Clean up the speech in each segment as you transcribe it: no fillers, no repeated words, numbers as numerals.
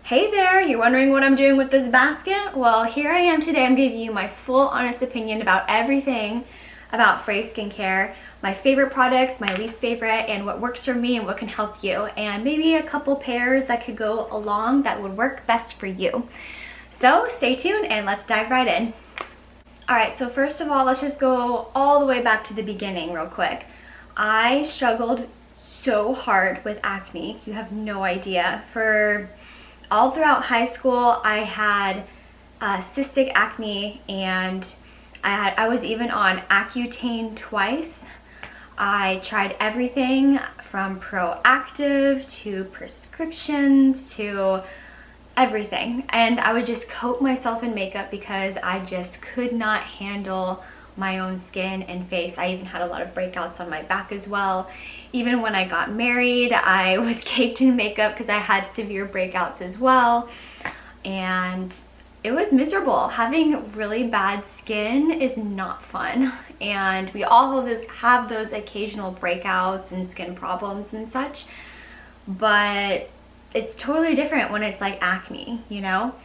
Hey there, you're wondering what I'm doing with this basket? Well, here I am today. I'm giving you my full honest opinion about everything about Fre Skin Care, my favorite products, my least favorite, and what works for me and what can help you, and maybe a couple pairs that could go along that would work best for you. So stay tuned and let's dive right in. Alright, so first of all, let's just go all the way back to the beginning real quick. I struggled so hard with acne. You have no idea. For all throughout high school, I had cystic acne, and I was even on Accutane twice. I tried everything from Proactive to prescriptions to everything, and I would just coat myself in makeup because I just could not handle my own skin and face. I even had a lot of breakouts on my back as well. Even when I got married, I was caked in makeup because I had severe breakouts as well, and it was miserable. Having really bad skin is not fun, and we all have those occasional breakouts and skin problems and such, but it's totally different when it's like acne, you know?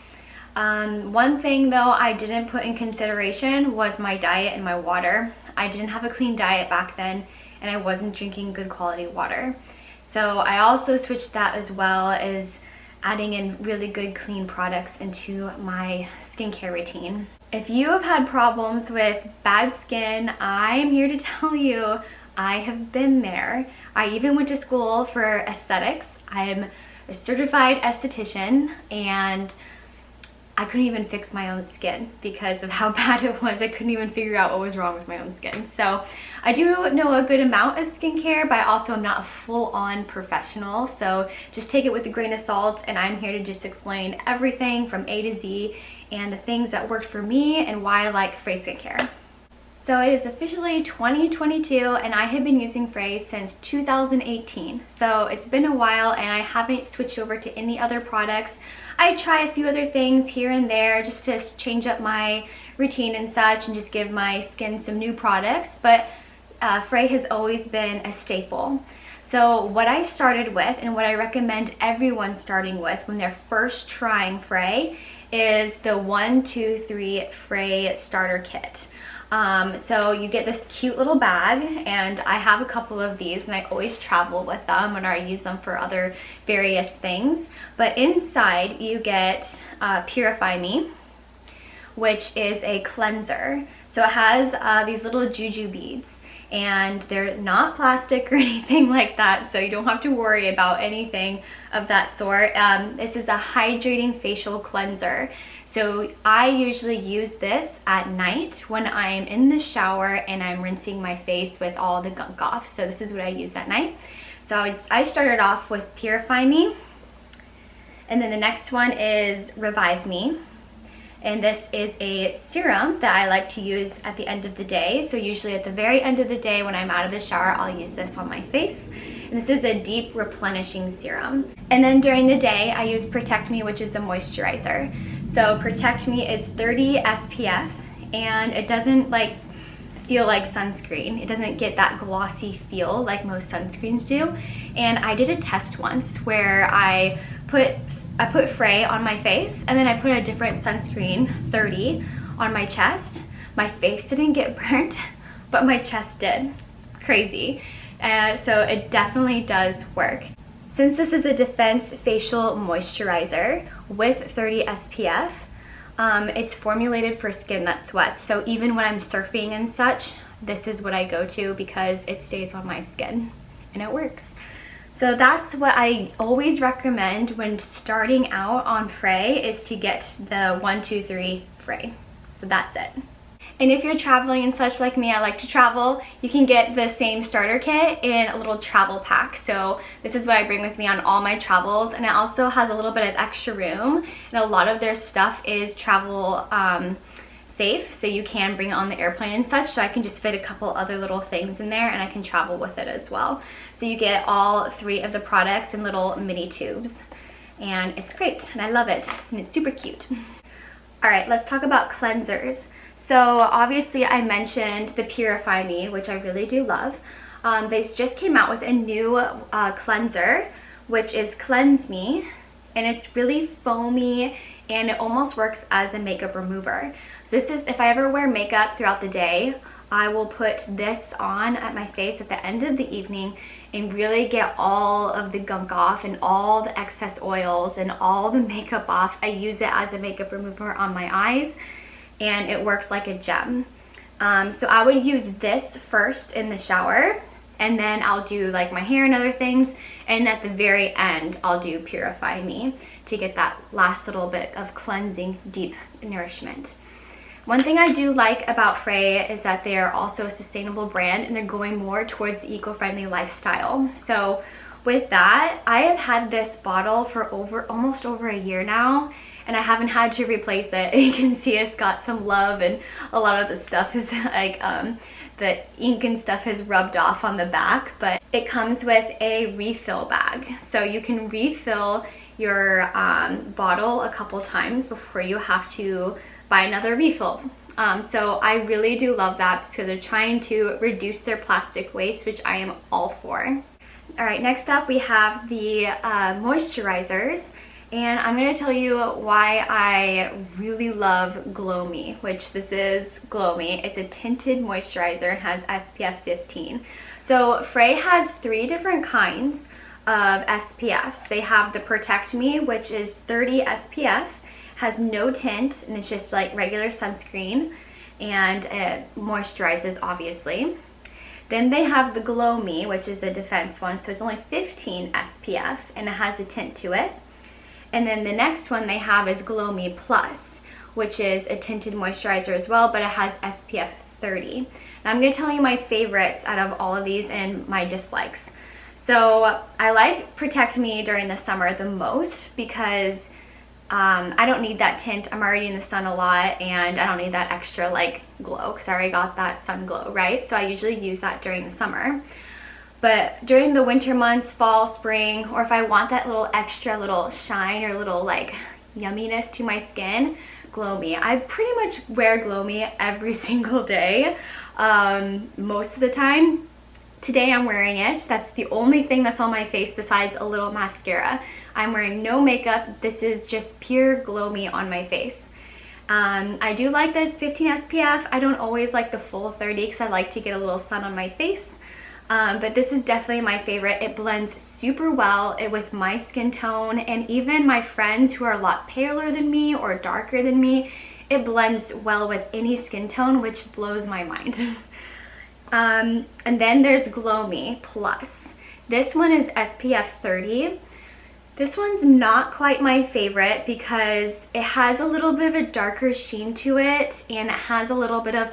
One thing though I didn't put in consideration was my diet and my water. I didn't have a clean diet back then, and I wasn't drinking good quality water. So I also switched that as well as adding in really good clean products into my skincare routine. If you have had problems with bad skin, I'm here to tell you I have been there. I even went to school for aesthetics. I'm a certified esthetician, and I couldn't even fix my own skin because of how bad it was. I couldn't even figure out what was wrong with my own skin. So I do know a good amount of skincare, but I also am not a full-on professional. So just take it with a grain of salt, and I'm here to just explain everything from A to Z and the things that worked for me and why I like Fre Skin Care. So it is officially 2022, and I have been using Fre since 2018. So it's been a while, and I haven't switched over to any other products. I try a few other things here and there just to change up my routine and such, and just give my skin some new products, but Fre has always been a staple. So what I started with, and what I recommend everyone starting with when they're first trying Fre, is the 1, 2, 3 Fre starter kit. So you get this cute little bag, and I have a couple of these, and I always travel with them, and I use them for other various things. But inside you get Purify Me, which is a cleanser. So it has these little juju beads, and they're not plastic or anything like that, so you don't have to worry about anything of that sort. This is a hydrating facial cleanser. So I usually use this at night when I'm in the shower and I'm rinsing my face with all the gunk off. So this is what I use at night. So I started off with Purify Me, and then the next one is Revive Me. And this is a serum that I like to use at the end of the day. So usually at the very end of the day when I'm out of the shower, I'll use this on my face. And this is a deep replenishing serum. And then during the day, I use Protect Me, which is the moisturizer. So Protect Me is 30 SPF, and it doesn't feel like sunscreen. It doesn't get that glossy feel like most sunscreens do. And I did a test once where I put Fre on my face, and then I put a different sunscreen, 30, on my chest. My face didn't get burnt, but my chest did. Crazy. So it definitely does work. Since this is a Defense Facial Moisturizer with 30 SPF, it's formulated for skin that sweats. So even when I'm surfing and such, this is what I go to because it stays on my skin, and it works. So that's what I always recommend when starting out on Fre, is to get the 1, 2, 3 Fre. So that's it. And if you're traveling and such like me, I like to travel, you can get the same starter kit in a little travel pack. So this is what I bring with me on all my travels, and it also has a little bit of extra room, and a lot of their stuff is travel safe, so you can bring it on the airplane and such. So I can just fit a couple other little things in there, and I can travel with it as well. So you get all 3 of the products in little mini tubes, and it's great, and I love it, and it's super cute. All right, let's talk about cleansers. So obviously I mentioned the Purify Me, which I really do love. They just came out with a new cleanser, which is Cleanse Me, and it's really foamy and it almost works as a makeup remover. So this is, if I ever wear makeup throughout the day, I will put this on at my face at the end of the evening and really get all of the gunk off and all the excess oils and all the makeup off. I use it as a makeup remover on my eyes and it works like a gem. So I would use this first in the shower, and then I'll do like my hair and other things, and at the very end I'll do Purify Me to get that last little bit of cleansing deep nourishment. One thing I do like about Fre is that they are also a sustainable brand and they're going more towards the eco-friendly lifestyle. So with that, I have had this bottle for almost over a year now, and I haven't had to replace it. You can see it's got some love, and a lot of the stuff is like the ink and stuff has rubbed off on the back, but it comes with a refill bag. So you can refill your bottle a couple times before you have to buy another refill. So I really do love that because they're trying to reduce their plastic waste, which I am all for. All right, next up we have the moisturizers, and I'm going to tell you why I really love Glow Me, which this is Glow Me. It's a tinted moisturizer and has SPF 15. So Fre has 3 different kinds of SPFs. They have the Protect Me, which is 30 SPF, has no tint, and it's just like regular sunscreen, and it moisturizes obviously. Then they have the Glow Me, which is a defense one, so it's only 15 SPF and it has a tint to it. And then the next one they have is Glow Me Plus, which is a tinted moisturizer as well, but it has SPF 30. Now I'm going to tell you my favorites out of all of these and my dislikes. So I like Protect Me during the summer the most because I don't need that tint. I'm already in the sun a lot and I don't need that extra like glow because I already got that sun glow, right? So I usually use that during the summer. But during the winter months, fall, spring, or if I want that little extra little shine or little like yumminess to my skin, Glow Me. I pretty much wear Glow Me every single day, most of the time. Today I'm wearing it. That's the only thing that's on my face besides a little mascara. I'm wearing no makeup. This is just pure Glow Me on my face. I do like this 15 SPF. I don't always like the full 30 because I like to get a little sun on my face. But this is definitely my favorite. It blends super well with my skin tone, and even my friends who are a lot paler than me or darker than me, it blends well with any skin tone, which blows my mind. And then there's Glow Me Plus. This one is SPF 30. This one's not quite my favorite because it has a little bit of a darker sheen to it, and it has a little bit of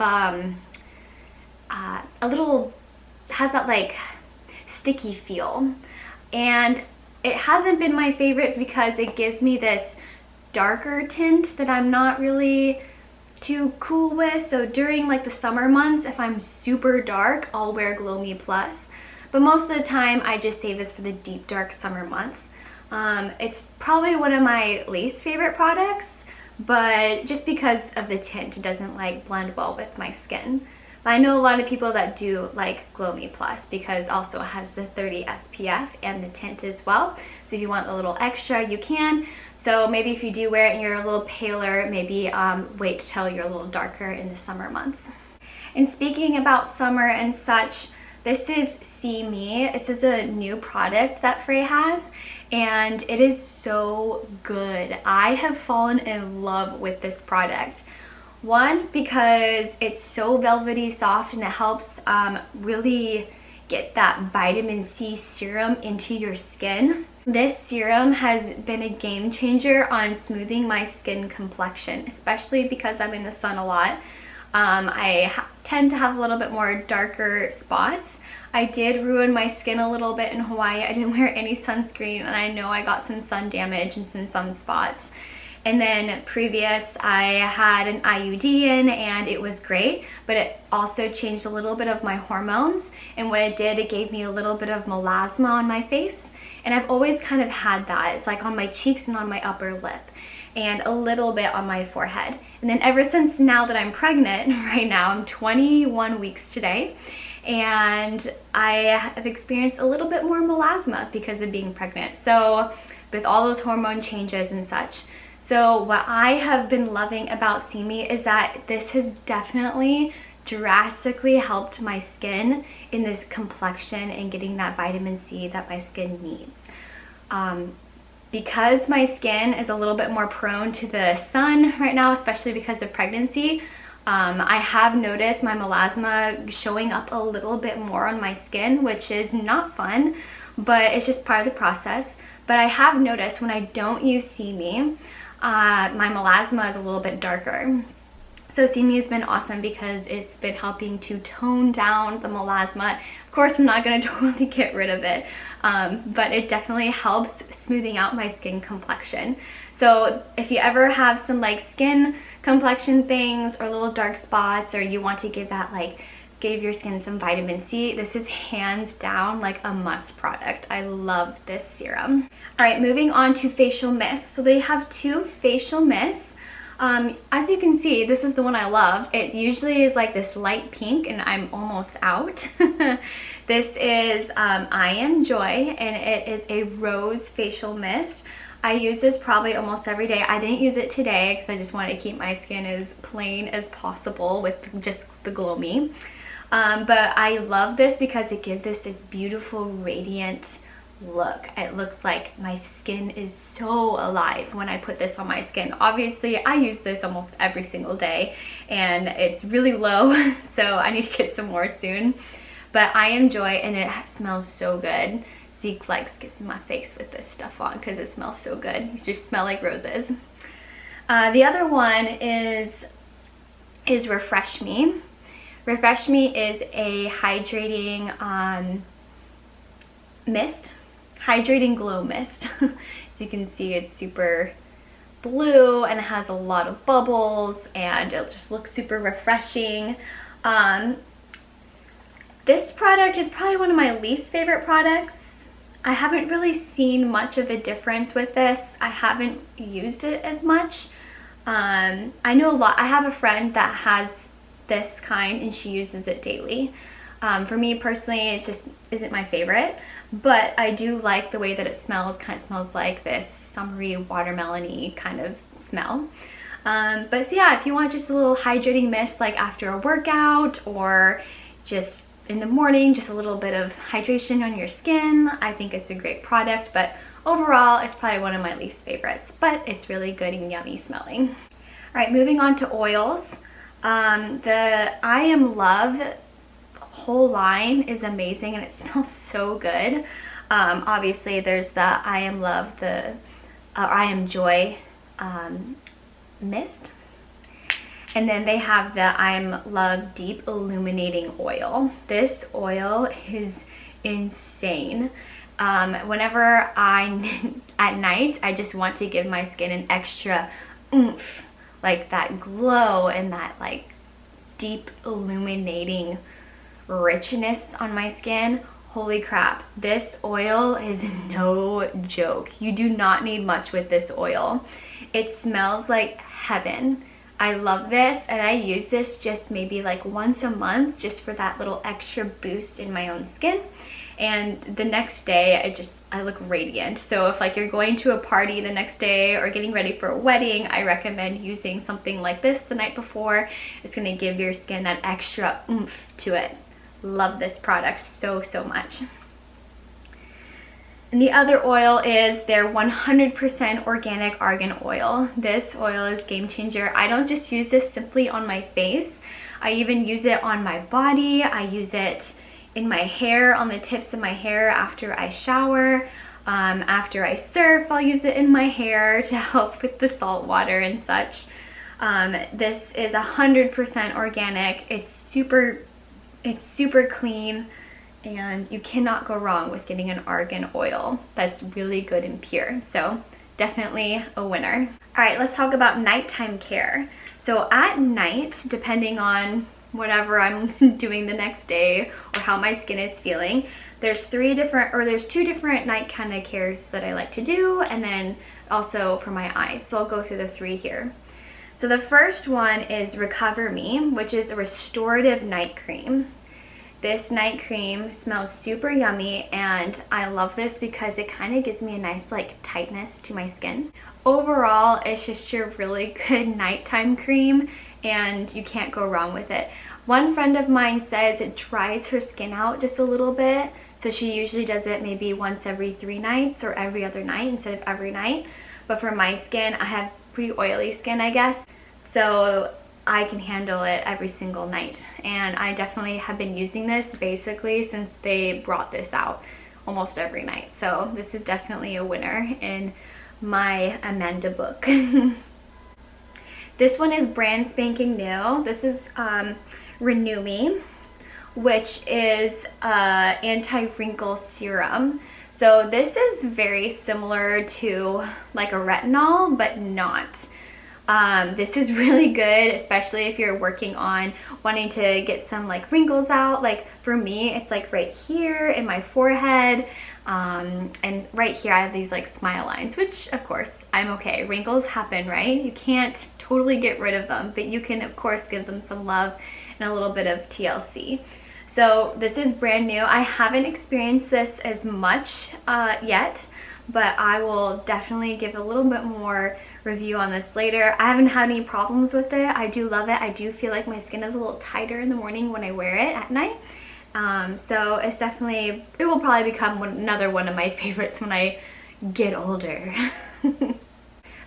has that like sticky feel, and it hasn't been my favorite because it gives me this darker tint that I'm not really too cool with. So during like the summer months, if I'm super dark, I'll wear Glow Me Plus, but most of the time I just save this for the deep dark summer months. It's probably one of my least favorite products, but just because of the tint, it doesn't like blend well with my skin. I know a lot of people that do like Glow Me Plus because also it has the 30 SPF and the tint as well. So if you want a little extra, you can. So maybe if you do wear it and you're a little paler, maybe wait till you're a little darker in the summer months. And speaking about summer and such, this is See Me. This is a new product that Fre has, and it is so good. I have fallen in love with this product. One, because it's so velvety soft and it helps really get that vitamin C serum into your skin. This serum has been a game changer on smoothing my skin complexion, especially because I'm in the sun a lot. I tend to have a little bit more darker spots. I did ruin my skin a little bit in Hawaii. I didn't wear any sunscreen, and I know I got some sun damage and some sunspots. And then previous, I had an IUD in and it was great, but it also changed a little bit of my hormones. And what it did, it gave me a little bit of melasma on my face. And I've always kind of had that. It's like on my cheeks and on my upper lip and a little bit on my forehead. And then ever since now that I'm pregnant, right now, I'm 21 weeks today, and I have experienced a little bit more melasma because of being pregnant. So with all those hormone changes and such. So what I have been loving about See Me is that this has definitely drastically helped my skin in this complexion and getting that vitamin C that my skin needs. Because my skin is a little bit more prone to the sun right now, especially because of pregnancy, I have noticed my melasma showing up a little bit more on my skin, which is not fun, but it's just part of the process. But I have noticed when I don't use See Me, my melasma is a little bit darker. So See Me has been awesome because it's been helping to tone down the melasma. Of course, I'm not going to totally get rid of it, but it definitely helps smoothing out my skin complexion. So if you ever have some like skin complexion things or little dark spots, or you want to give that give your skin some vitamin C, this is hands down like a must product. I love this serum. All right, moving on to facial mist. So they have two facial mists. As you can see, this is the one I love. It usually is like this light pink, and I'm almost out. This is I Am Joy, and it is a rose facial mist. I use this probably almost every day. I didn't use it today because I just wanted to keep my skin as plain as possible with just the Glow Me. But I love this because it gives this beautiful radiant look. It looks like my skin is so alive when I put this on my skin. Obviously, I use this almost every single day, and it's really low, so I need to get some more soon. But I Am Joy, and it smells so good. Zeke likes kissing my face with this stuff on because it smells so good. You just smell like roses. The other one is Refresh Me. Refresh Me is a hydrating mist. Hydrating glow mist. As you can see, it's super blue and it has a lot of bubbles, and it just looks super refreshing. This product is probably one of my least favorite products. I haven't really seen much of a difference with this. I haven't used it as much. I know a lot. I have a friend that has this kind and she uses it daily. For me personally, it just isn't my favorite, but I do like the way that it smells. Kind of smells like this summery watermelon-y kind of smell. But so yeah, if you want just a little hydrating mist like after a workout, or just in the morning, just a little bit of hydration on your skin, I think it's a great product. But overall, it's probably one of my least favorites, but it's really good and yummy smelling. All right, moving on to oils. The I Am Love whole line is amazing and it smells so good. Obviously there's the I Am Love, the I Am Joy mist, and then they have the I Am Love Deep Illuminating Oil. This oil is insane. Whenever at night, I just want to give my skin an extra oomph, like that glow and that like deep illuminating richness on my skin. Holy crap, this oil is no joke. You do not need much with this oil. It smells like heaven. I love this, and I use this just maybe like once a month just for that little extra boost in my own skin. And the next day I look radiant. So if like you're going to a party the next day or getting ready for a wedding, I recommend using something like this the night before. It's going to give your skin that extra oomph to it. Love this product so much. And the other oil is their 100% organic argan oil. This oil is game changer. I don't just use this simply on my face. I even use it on my body. I use it in my hair, on the tips of my hair after I shower. After I surf, I'll use it in my hair to help with the salt water and such. This is 100% organic. It's super clean, and you cannot go wrong with getting an argan oil that's really good and pure. So definitely a winner. All right, let's talk about nighttime care. So at night, depending on whatever I'm doing the next day or how my skin is feeling, there's two different night kind of cares that I like to do, and then also for my eyes. So I'll go through the three here. So the first one is Recover Me, which is a restorative night cream. this night cream smells super yummy, and I love this because it kind of gives me a nice like tightness to my skin. Overall, it's just your really good nighttime cream, and you can't go wrong with it. One friend of mine says it dries her skin out just a little bit, so she usually does it maybe once every 3 nights or every other night instead of every night. But for my skin, I have pretty oily skin, I guess, so I can handle it every single night. And I definitely have been using this basically since they brought this out almost every night. So this is definitely a winner in my Amanda book. This one is brand spanking new. This is Renew Me, which is anti-wrinkle serum. So this is very similar to like a retinol, but not. This is really good, especially if you're working on wanting to get some like wrinkles out. Like for me, it's like right here in my forehead, and right here I have these like smile lines, which of course I'm okay. Wrinkles happen, right? You can't totally get rid of them, but you can of course give them some love and a little bit of TLC. So this is brand new. I haven't experienced this as much yet, but I will definitely give a little bit more review on this later. I haven't had any problems with it. I do love it. I do feel like my skin is a little tighter in the morning when I wear it at night. So it's definitely, it will probably become another one of my favorites when I get older.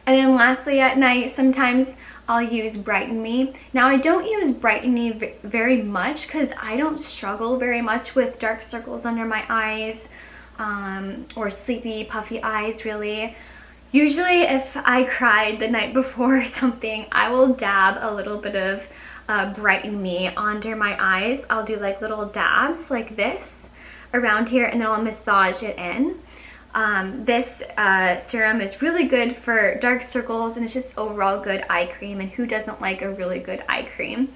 And then lastly at night, sometimes I'll use Brighten Me. Now I don't use Brighten Me very much because I don't struggle very much with dark circles under my eyes or sleepy, puffy eyes really. Usually if I cried the night before or something, I will dab a little bit of Brighten Me under my eyes. I'll do like little dabs like this around here, and then I'll massage it in. This serum is really good for dark circles, and it's just overall good eye cream, and who doesn't like a really good eye cream?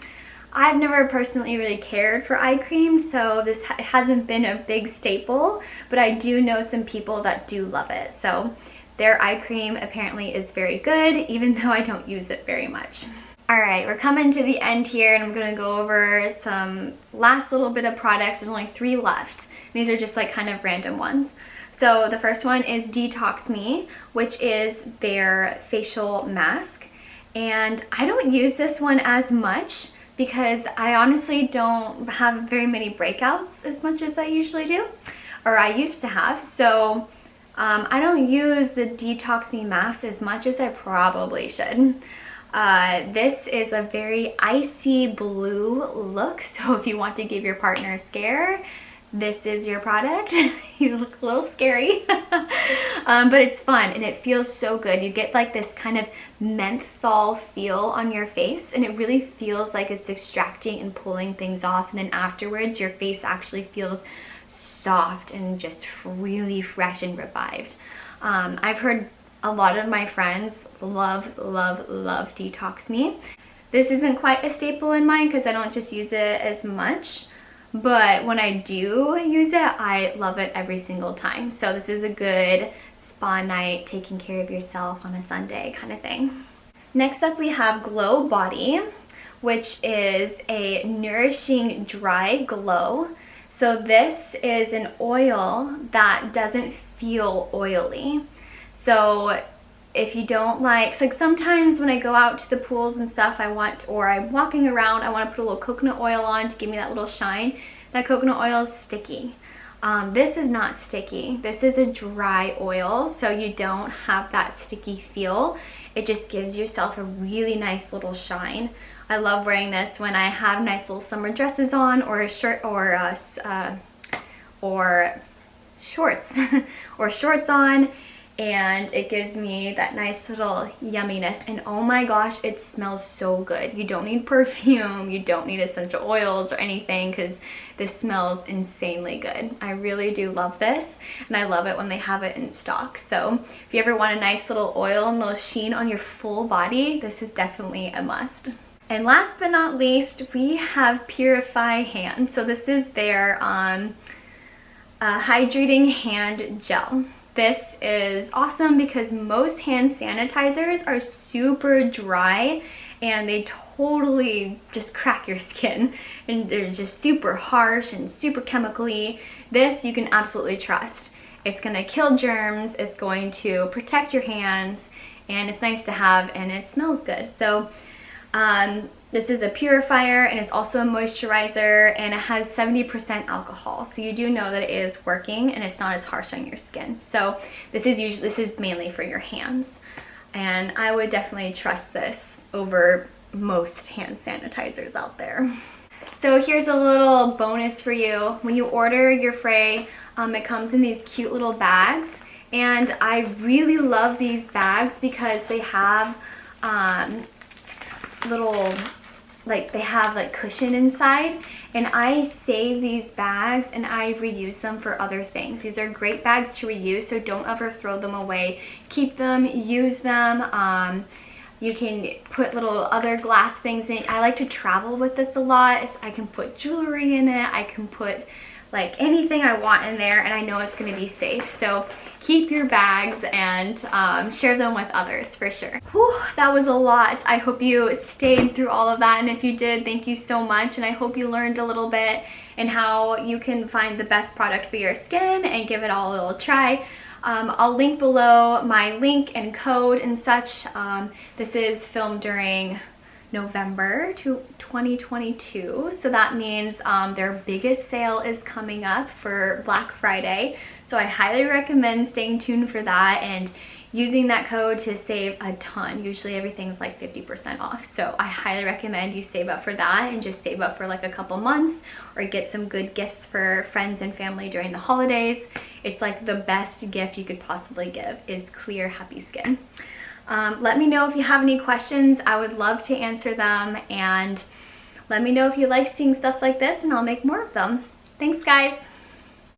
I've never personally really cared for eye cream, so this hasn't been a big staple, but I do know some people that do love it. So their eye cream apparently is very good, even though I don't use it very much. Alright, we're coming to the end here, and I'm going to go over some last little bit of products. There's only 3 left. These are just like kind of random ones. So the first one is Detox Me, which is their facial mask. And I don't use this one as much because I honestly don't have very many breakouts as much as I usually do, or I used to have. So I don't use the Detox Me mask as much as I probably should. This is a very icy blue look, so if you want to give your partner a scare, this is your product. You look a little scary, but it's fun and it feels so good. You get like this kind of menthol feel on your face, and it really feels like it's extracting and pulling things off, and then afterwards your face actually feels soft and just really fresh and revived. I've heard a lot of my friends love Detox Me. This isn't quite a staple in mine because I don't just use it as much, but when I do use it, I love it every single time. So this is a good spa night, taking care of yourself on a Sunday kind of thing. Next up we have Glow Body, which is a nourishing dry glow. So this is an oil that doesn't feel oily. So if you don't like sometimes when I go out to the pools and stuff, or I'm walking around, I want to put a little coconut oil on to give me that little shine. That coconut oil is sticky. This is not sticky. This is a dry oil, so you don't have that sticky feel. It just gives yourself a really nice little shine. I love wearing this when I have nice little summer dresses on, or a shirt, or shorts, or shorts on, and it gives me that nice little yumminess. And oh my gosh, it smells so good. You don't need perfume, you don't need essential oils or anything, because this smells insanely good. I really do love this, and I love it when they have it in stock. So if you ever want a nice little oil and little sheen on your full body, this is definitely a must. And last but not least, we have Purify Hand. So this is their hydrating hand gel. This is awesome because most hand sanitizers are super dry and they totally just crack your skin, and they're just super harsh and super chemically. This you can absolutely trust. It's going to kill germs, it's going to protect your hands, and it's nice to have, and it smells good. So this is a purifier, and it's also a moisturizer, and it has 70% alcohol. So you do know that it is working and it's not as harsh on your skin. So this is mainly for your hands. And I would definitely trust this over most hand sanitizers out there. So here's a little bonus for you. When you order your Fre, it comes in these cute little bags. And I really love these bags because they have they have cushion inside, and I save these bags and I reuse them for other things. These are great bags to reuse, so don't ever throw them away. Keep them, use them. You can put little other glass things in. I like to travel with this a lot. I can put jewelry in it. I can put like anything I want in there, and I know it's going to be safe. So keep your bags and share them with others for sure. Whew, that was a lot. I hope you stayed through all of that, and if you did, thank you so much. And I hope you learned a little bit and how you can find the best product for your skin and give it all a little try. I'll link below my link and code and such. This is filmed during November 2022, so that means their biggest sale is coming up for Black Friday, so I highly recommend staying tuned for that and using that code to save a ton. Usually everything's like 50% off, so I highly recommend you save up for that and just save up for like a couple months or get some good gifts for friends and family during the holidays. It's like the best gift you could possibly give is clear, happy skin. Let me know if you have any questions. I would love to answer them, and let me know if you like seeing stuff like this, and I'll make more of them. Thanks, guys.